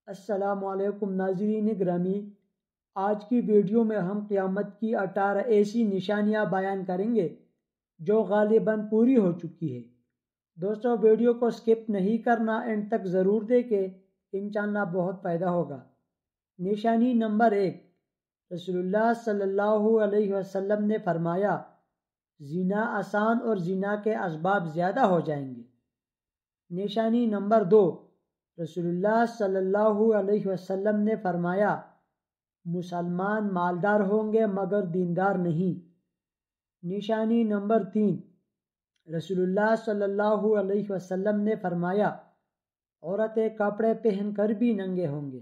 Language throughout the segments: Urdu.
السلام علیکم ناظرین گرامی، آج کی ویڈیو میں ہم قیامت کی 18 ایسی نشانیاں بیان کریں گے جو غالباً پوری ہو چکی ہے۔ دوستو ویڈیو کو سکپ نہیں کرنا، اینڈ تک ضرور دیکھیں، انشاءاللہ بہت فائدہ ہوگا۔ نشانی نمبر 1، رسول اللہ صلی اللہ علیہ وسلم نے فرمایا زنا آسان اور زنا کے اسباب زیادہ ہو جائیں گے۔ نشانی نمبر 2، رسول اللہ صلی اللہ علیہ وسلم نے فرمایا مسلمان مالدار ہوں گے مگر دیندار نہیں۔ نشانی نمبر 3، رسول اللہ صلی اللہ علیہ وسلم نے فرمایا عورتیں کپڑے پہن کر بھی ننگے ہوں گے،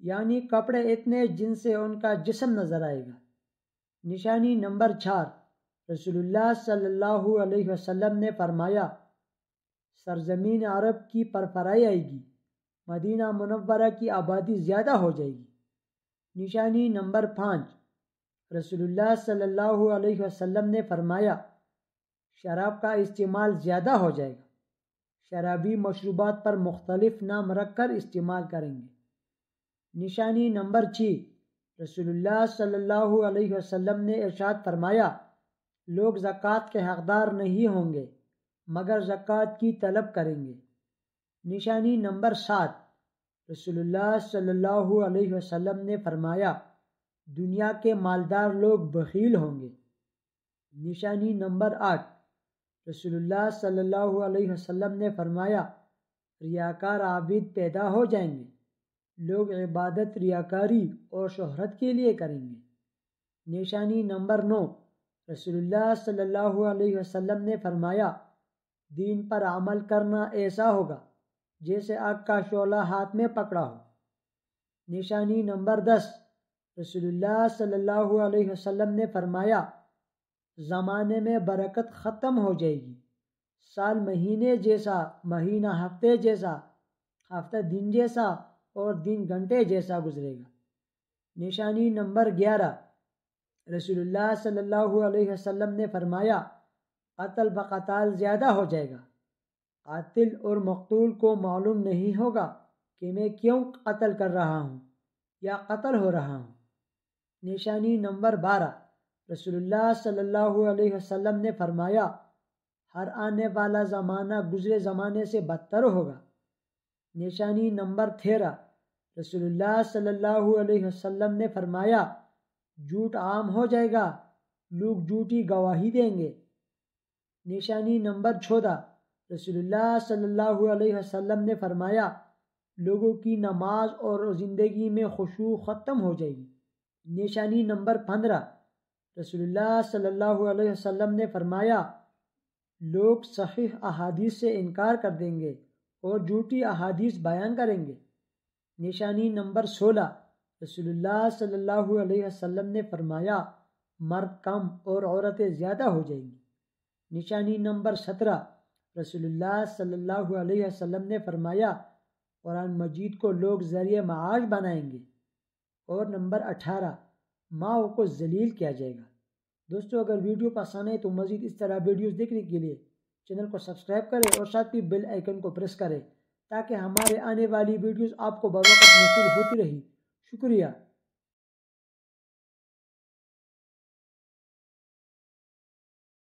یعنی کپڑے اتنے جن سے ان کا جسم نظر آئے گا۔ نشانی نمبر 4، رسول اللہ صلی اللہ علیہ وسلم نے فرمایا سرزمین عرب کی پرپرائی آئے گی، مدینہ منورہ کی آبادی زیادہ ہو جائے گی۔ نشانی نمبر 5، رسول اللہ صلی اللہ علیہ وسلم نے فرمایا شراب کا استعمال زیادہ ہو جائے گا، شرابی مشروبات پر مختلف نام رکھ کر استعمال کریں گے۔ نشانی نمبر 6، رسول اللہ صلی اللہ علیہ وسلم نے ارشاد فرمایا لوگ زکوٰۃ کے حقدار نہیں ہوں گے مگر زکوٰۃ کی طلب کریں گے۔ نشانی نمبر 7، رسول اللہ صلی اللہ علیہ وسلم نے فرمایا دنیا کے مالدار لوگ بخیل ہوں گے۔ نشانی نمبر 8، رسول اللہ صلی اللہ علیہ وسلم نے فرمایا ریاکار عابد پیدا ہو جائیں گے، لوگ عبادت ریاکاری اور شہرت کے لیے کریں گے۔ نشانی نمبر 9، رسول اللہ صلی اللہ علیہ وسلم نے فرمایا دین پر عمل کرنا ایسا ہوگا جیسے آگ کا شعلہ ہاتھ میں پکڑا ہو۔ نشانی نمبر 10، رسول اللہ صلی اللہ علیہ وسلم نے فرمایا زمانے میں برکت ختم ہو جائے گی، سال مہینے جیسا، مہینہ ہفتے جیسا، ہفتہ دن جیسا اور دن گھنٹے جیسا گزرے گا۔ نشانی نمبر 11، رسول اللہ صلی اللہ علیہ وسلم نے فرمایا قتل بقتال زیادہ ہو جائے گا، قاتل اور مقتول کو معلوم نہیں ہوگا کہ میں کیوں قتل کر رہا ہوں یا قتل ہو رہا ہوں۔ نشانی نمبر 12، رسول اللہ صلی اللہ علیہ وسلم نے فرمایا ہر آنے والا زمانہ گزرے زمانے سے بدتر ہوگا۔ نشانی نمبر 13، رسول اللہ صلی اللہ علیہ وسلم نے فرمایا جھوٹ عام ہو جائے گا، لوگ جھوٹی گواہی دیں گے۔ نشانی نمبر 14، رسول اللہ صلی اللہ علیہ وسلم نے فرمایا لوگوں کی نماز اور زندگی میں خشوع ختم ہو جائے گی۔ نشانی نمبر 15، رسول اللہ صلی اللہ علیہ وسلم نے فرمایا لوگ صحیح احادیث سے انکار کر دیں گے اور جھوٹی احادیث بیان کریں گے۔ نشانی نمبر 16، رسول اللہ صلی اللہ علیہ وسلم نے فرمایا مرد کم اور عورتیں زیادہ ہو جائیں گی۔ نشانی نمبر 17، رسول اللہ صلی اللہ علیہ وسلم نے فرمایا قرآن مجید کو لوگ ذریعہ معاش بنائیں گے۔ اور نمبر 18، ماؤں کو ذلیل کیا جائے گا۔ دوستو اگر ویڈیو پسند آئے تو مزید اس طرح ویڈیوز دیکھنے کے لیے چینل کو سبسکرائب کریں اور ساتھ ہی بیل آئیکن کو پریس کریں تاکہ ہمارے آنے والی ویڈیوز آپ کو بروقت موصول ہوتی رہی۔ شکریہ۔